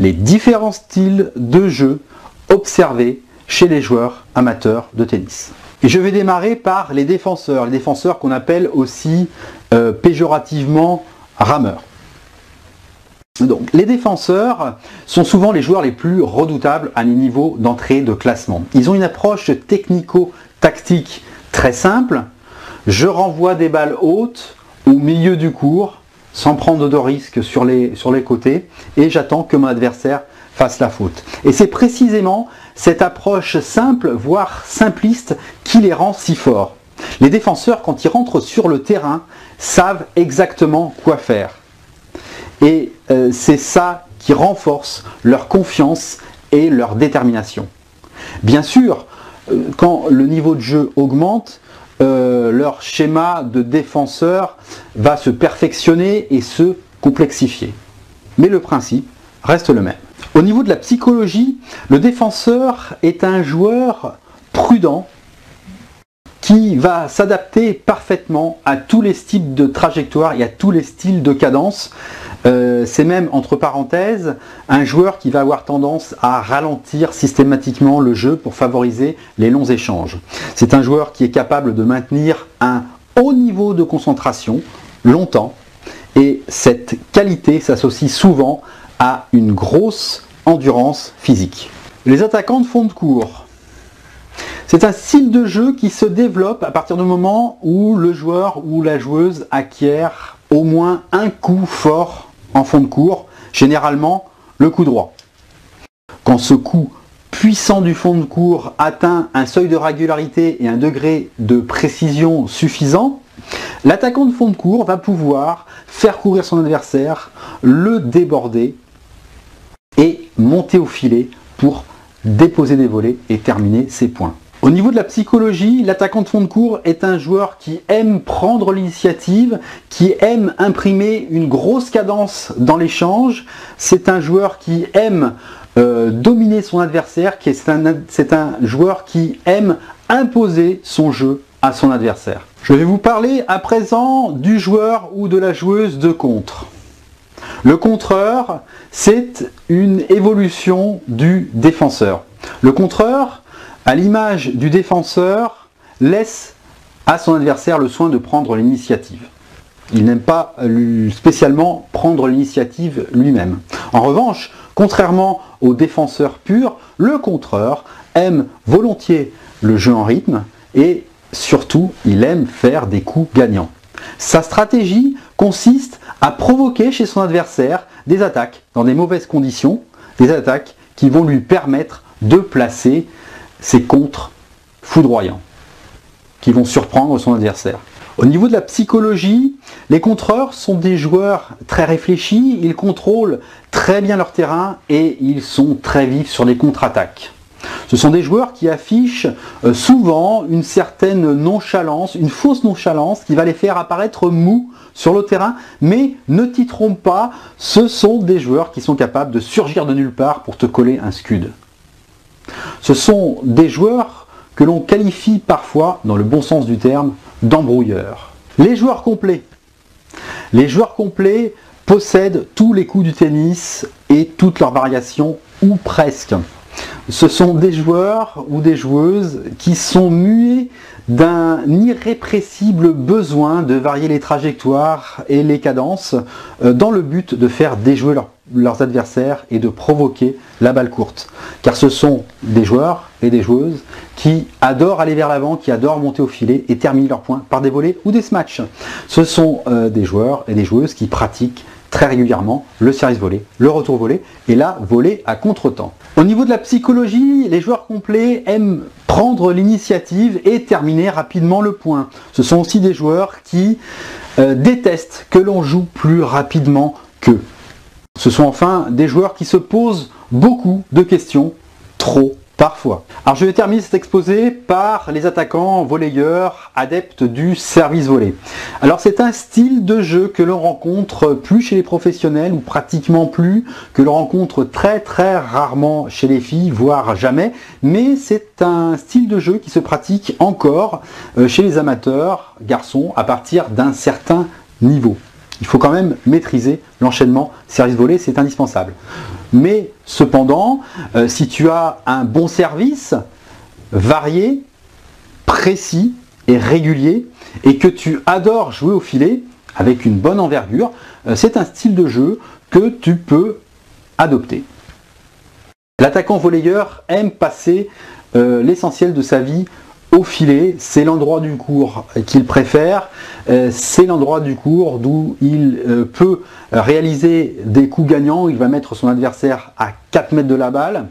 les différents styles de jeu observés chez les joueurs amateurs de tennis. Et je vais démarrer par les défenseurs qu'on appelle aussi péjorativement rameurs. Donc, les défenseurs sont souvent les joueurs les plus redoutables à les niveaux d'entrée de classement. Ils ont une approche technico-tactique très simple. Je renvoie des balles hautes au milieu du court, sans prendre de risques sur les côtés, et j'attends que mon adversaire fasse la faute. Et c'est précisément cette approche simple, voire simpliste, qui les rend si forts. Les défenseurs, quand ils rentrent sur le terrain, savent exactement quoi faire. Et c'est ça qui renforce leur confiance et leur détermination. Bien sûr, quand le niveau de jeu augmente, leur schéma de défenseur va se perfectionner et se complexifier. Mais le principe reste le même. Au niveau de la psychologie, le défenseur est un joueur prudent qui va s'adapter parfaitement à tous les styles de trajectoire et à tous les styles de cadence. C'est même, entre parenthèses, un joueur qui va avoir tendance à ralentir systématiquement le jeu pour favoriser les longs échanges. C'est un joueur qui est capable de maintenir un haut niveau de concentration longtemps, et cette qualité s'associe souvent à une grosse endurance physique. Les attaquants de fond de court. C'est un style de jeu qui se développe à partir du moment où le joueur ou la joueuse acquiert au moins un coup fort en fond de court, généralement le coup droit. Quand ce coup puissant du fond de court atteint un seuil de régularité et un degré de précision suffisant, l'attaquant de fond de court va pouvoir faire courir son adversaire, le déborder et monter au filet pour déposer des volets et terminer ses points. Au niveau de la psychologie, l'attaquant de fond de court est un joueur qui aime prendre l'initiative, qui aime imprimer une grosse cadence dans l'échange. C'est un joueur qui aime dominer son adversaire, c'est un joueur qui aime imposer son jeu à son adversaire. Je vais vous parler à présent du joueur ou de la joueuse de contre. Le contreur, c'est une évolution du défenseur. Le contreur, à l'image du défenseur, laisse à son adversaire le soin de prendre l'initiative. Il n'aime pas spécialement prendre l'initiative lui-même. En revanche, contrairement au défenseur pur, le contreur aime volontiers le jeu en rythme et surtout, il aime faire des coups gagnants. Sa stratégie consiste à provoquer chez son adversaire des attaques dans des mauvaises conditions, des attaques qui vont lui permettre de placer ses contres foudroyants, qui vont surprendre son adversaire. Au niveau de la psychologie, les contreurs sont des joueurs très réfléchis, ils contrôlent très bien leur terrain et ils sont très vifs sur les contre-attaques. Ce sont des joueurs qui affichent souvent une certaine nonchalance, une fausse nonchalance qui va les faire apparaître mous sur le terrain, mais ne t'y trompe pas, ce sont des joueurs qui sont capables de surgir de nulle part pour te coller un scud. Ce sont des joueurs que l'on qualifie parfois, dans le bon sens du terme, d'embrouilleurs. Les joueurs complets. Les joueurs complets possèdent tous les coups du tennis et toutes leurs variations, ou presque. Ce sont des joueurs ou des joueuses qui sont mués d'un irrépressible besoin de varier les trajectoires et les cadences dans le but de faire déjouer leurs adversaires et de provoquer la balle courte. Car ce sont des joueurs et des joueuses qui adorent aller vers l'avant, qui adorent monter au filet et terminer leurs points par des volets ou des smatchs. Ce sont des joueurs et des joueuses qui pratiquent très régulièrement le service volé, le retour volé et la volée à contre-temps. Au niveau de la psychologie, les joueurs complets aiment prendre l'initiative et terminer rapidement le point. Ce sont aussi des joueurs qui détestent que l'on joue plus rapidement qu'eux. Ce sont enfin des joueurs qui se posent beaucoup de questions, trop parfois. Alors je vais terminer cet exposé par les attaquants volleyeurs adeptes du service volé. Alors c'est un style de jeu que l'on rencontre plus chez les professionnels ou pratiquement plus, que l'on rencontre très rarement chez les filles, voire jamais, mais c'est un style de jeu qui se pratique encore chez les amateurs garçons à partir d'un certain niveau. Il faut quand même maîtriser l'enchaînement service volé, c'est indispensable. Mais cependant, si tu as un bon service, varié, précis et régulier, et que tu adores jouer au filet avec une bonne envergure, c'est un style de jeu que tu peux adopter. L'attaquant volleyeur aime passer l'essentiel de sa vie au filet, c'est l'endroit du court qu'il préfère, c'est l'endroit du court d'où il peut réaliser des coups gagnants, il va mettre son adversaire à 4 mètres de la balle.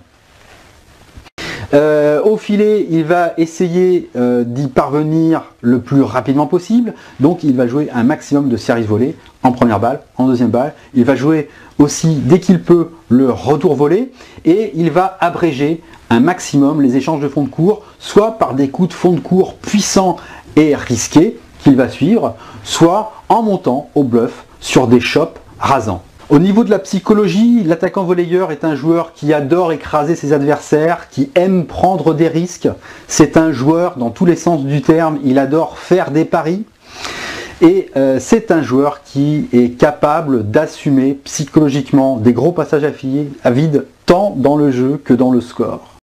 Au filet, il va essayer d'y parvenir le plus rapidement possible, donc il va jouer un maximum de service volé en première balle, en deuxième balle. Il va jouer aussi, dès qu'il peut, le retour volé, et il va abréger un maximum les échanges de fond de cours, soit par des coups de fond de cours puissants et risqués qu'il va suivre, soit en montant au bluff sur des chops rasants. Au niveau de la psychologie, l'attaquant volleyeur est un joueur qui adore écraser ses adversaires, qui aime prendre des risques. C'est un joueur dans tous les sens du terme, il adore faire des paris. Et c'est un joueur qui est capable d'assumer psychologiquement des gros passages à vide, tant dans le jeu que dans le score.